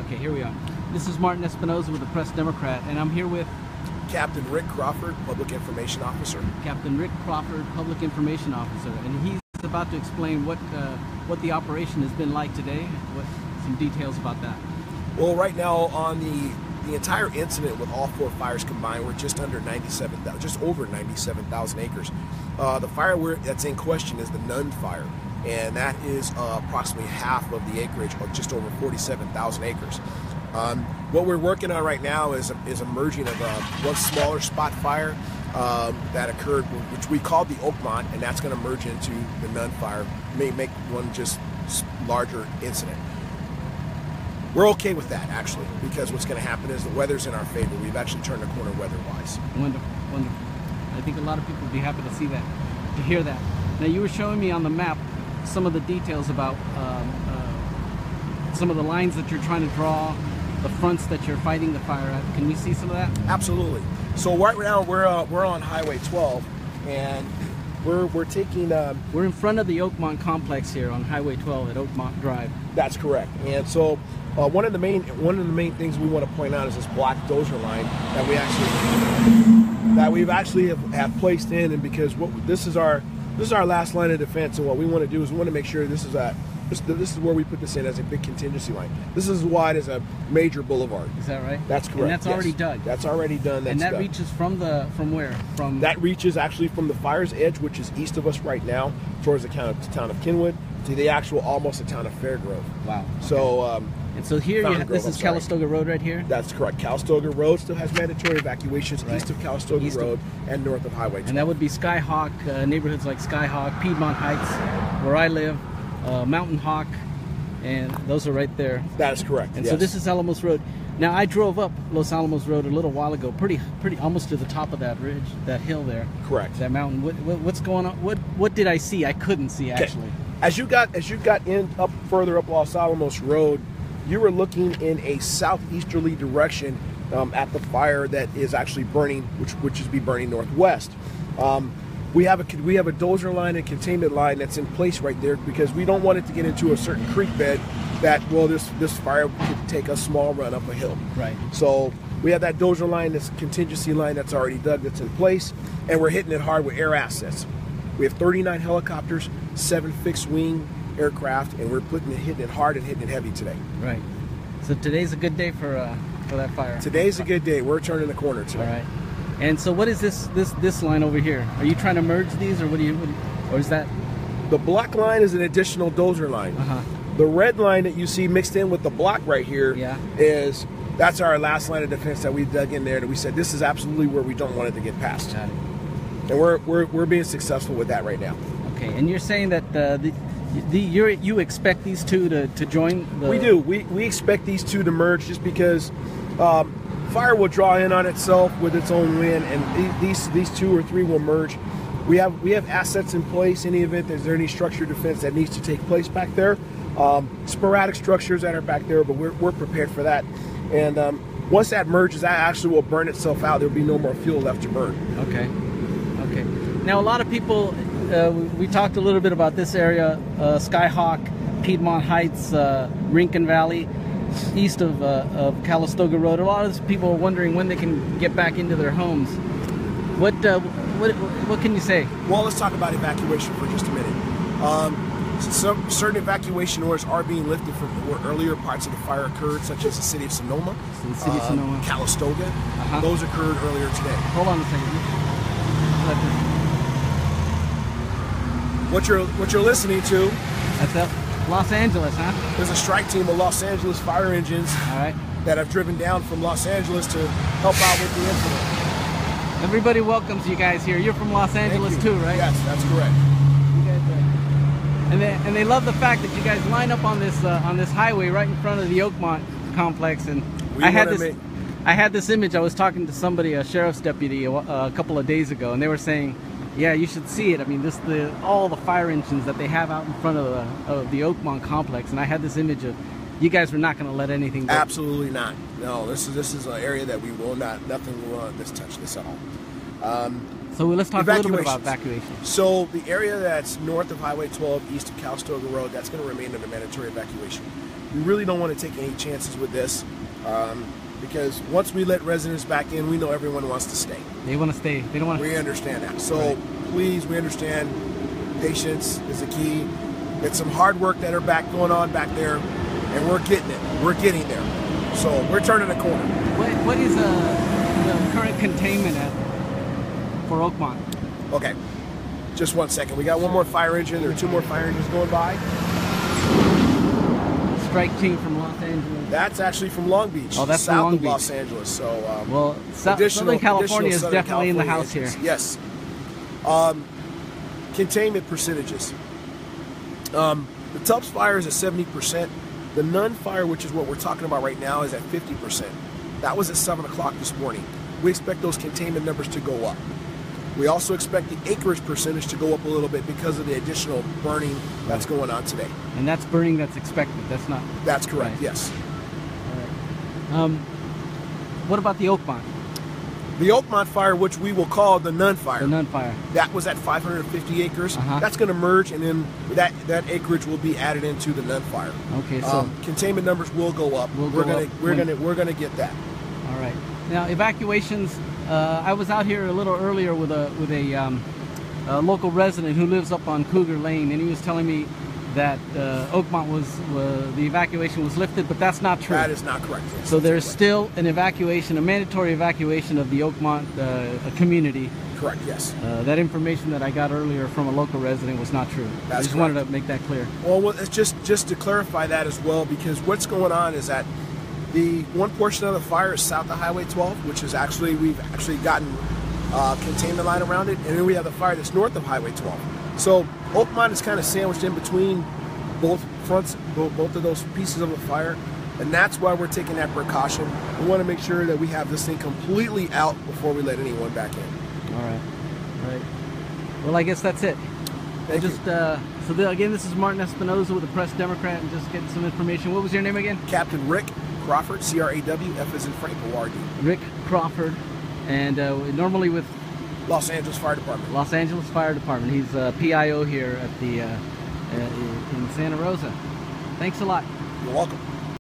Okay, here we are. This is Martin Espinoza with the Press Democrat, and I'm here with Captain Rick Crawford, Public Information Officer. Captain Rick Crawford, Public Information Officer, and he's about to explain what the operation has been like today. Some details about that. Well, right now on the entire incident with all four fires combined, we're just under 97,000, just over 97,000 acres. The fire that's in question is the Nuns fire, and that is approximately half of the acreage, of just over 47,000 acres. What we're working on right now is a merging of one smaller spot fire that occurred, which we called the Oakmont, and that's going to merge into the Nuns fire, may make one just larger incident. We're okay with that, actually, because what's going to happen is the weather's in our favor. We've actually turned the corner weather-wise. Wonderful, wonderful. I think a lot of people would be happy to see that, to hear that. Now, you were showing me on the map some of the details about some of the lines that you're trying to draw, the fronts that you're fighting the fire at. Can we see some of that? Absolutely. So right now we're on Highway 12, and we're taking. We're in front of the Oakmont complex here on Highway 12 at Oakmont Drive. That's correct. And so one of the main things we want to point out is this black dozer line that we've actually have placed in, and because this is our last line of defense, and what we want to do is we want to make sure this is where we put this in as a big contingency line. This is as wide as a major boulevard. Is that right? That's correct. And that's already dug. That's already done. And that reaches from where? That reaches actually from the fire's edge, which is east of us right now, towards the town of Kenwood, to the actual almost the town of Fairgrove. Wow. Okay. So. And so here, this is Calistoga Road right here? That's correct. Calistoga Road still has mandatory evacuations east of Calistoga Road and north of Highway 12. And that would be Skyhawk, neighborhoods like Skyhawk, Piedmont Heights, where I live, Mountain Hawk, and those are right there. That is correct. And so this is Alamos Road. Now, I drove up Los Alamos Road a little while ago, pretty almost to the top of that ridge, that hill there. Correct. That mountain. What's going on? What did I see? I couldn't see, actually. As you got further up Los Alamos Road, you were looking in a southeasterly direction at the fire that is actually burning, which is burning northwest. We have a dozer line and containment line that's in place right there because we don't want it to get into a certain creek bed that this fire could take a small run up a hill. Right. So we have that dozer line, this contingency line that's already dug, that's in place, and we're hitting it hard with air assets. We have 39 helicopters, 7 fixed wing aircraft, and we're hitting it hard and hitting it heavy today. Right. So today's a good day for that fire. Today's a good day. We're turning the corner today. All right. And so what is this line over here? Are you trying to merge these, or or is that? The black line is an additional dozer line. The red line that you see mixed in with the block right here that's our last line of defense that we dug in there, that we said this is absolutely where we don't want it to get past. Got it. And we're being successful with that right now. Okay. And you're saying that you expect these two to join? We do. We expect these two to merge just because fire will draw in on itself with its own wind, and these two or three will merge. We have assets in place in the event there's any structured defense that needs to take place back there. Sporadic structures that are back there, but we're prepared for that. And once that merges, that actually will burn itself out. There'll be no more fuel left to burn. Okay. Okay. Now, a lot of people. We talked a little bit about this area, Skyhawk, Piedmont Heights, Rincon Valley, east of Calistoga Road. A lot of people are wondering when they can get back into their homes. What can you say? Well, let's talk about evacuation for just a minute. Certain evacuation orders are being lifted from where earlier parts of the fire occurred, such as the city of Sonoma, Calistoga. Those occurred earlier today. Hold on a second. What you're listening to? That's Los Angeles, huh? There's a strike team of Los Angeles fire engines that have driven down from Los Angeles to help out with the incident. Everybody welcomes you guys here. You're from Los Angeles too, right? Yes, that's correct. You guys and they love the fact that you guys line up on this highway right in front of the Oakmont complex. And I had this image. I was talking to somebody, a sheriff's deputy, a couple of days ago, and they were saying, yeah, you should see it. I mean, all the fire engines that they have out in front of the Oakmont complex, and I had this image of you guys were not going to let anything go. Absolutely not. No, this is an area that we will not. Nothing will touch this at all. So let's talk a little bit about evacuation. So the area that's north of Highway 12, east of Calistoga Road, that's going to remain under mandatory evacuation. we really don't want to take any chances with this, because once we let residents back in, we know everyone wants to stay. They want to stay. They don't want to. We understand that. So right. Please, we understand. Patience is the key. It's some hard work that are going on back there, and we're getting it. We're getting there. So we're turning the corner. What is the current containment at for Oakmont? Okay, just 1 second. We got one more fire engine. There are 2 more fire engines going by. Strike team from Los Angeles. That's actually from Long Beach. Oh, that's south from Long of Beach. Los Angeles. So well, Southern California is definitely in the house here. Yes. Containment percentages. The Tubbs fire is at 70%. The Nun fire, which is what we're talking about right now, is at 50%. That was at 7 o'clock this morning. We expect those containment numbers to go up. We also expect the acreage percentage to go up a little bit because of the additional burning that's going on today. And that's burning that's expected. That's not. That's correct. Right. Yes. All right. What about the Oakmont? The Oakmont fire, which we will call the Nun fire. The Nun fire. That was at 550 acres. That's going to merge, and then that acreage will be added into the Nun fire. Okay, so containment numbers will go up. We're gonna get that. All right. Now evacuations. I was out here a little earlier with a local resident who lives up on Cougar Lane, and he was telling me that Oakmont the evacuation was lifted, but that's not true. That is not correct. Yes, so there's still an evacuation, a mandatory evacuation of the Oakmont community. Correct. Yes. That information that I got earlier from a local resident was not true. That's I just correct. wanted to make that clear. Well, it's just to clarify that as well, because what's going on is that the one portion of the fire is south of Highway 12, which is we've gotten containment line around it, and then we have the fire that's north of Highway 12. So Oakmont is kind of sandwiched in between both fronts, both of those pieces of the fire, and that's why we're taking that precaution. We want to make sure that we have this thing completely out before we let anyone back in. All right. Well, I guess that's it. Thank you. Again, this is Martin Espinoza with the Press Democrat, and just getting some information. What was your name again? Captain Rick Crawford, C-R-A-W, F as in Frank, O-R-D. Rick Crawford, and normally with Los Angeles Fire Department. Los Angeles Fire Department. He's PIO here at the in Santa Rosa. Thanks a lot. You're welcome.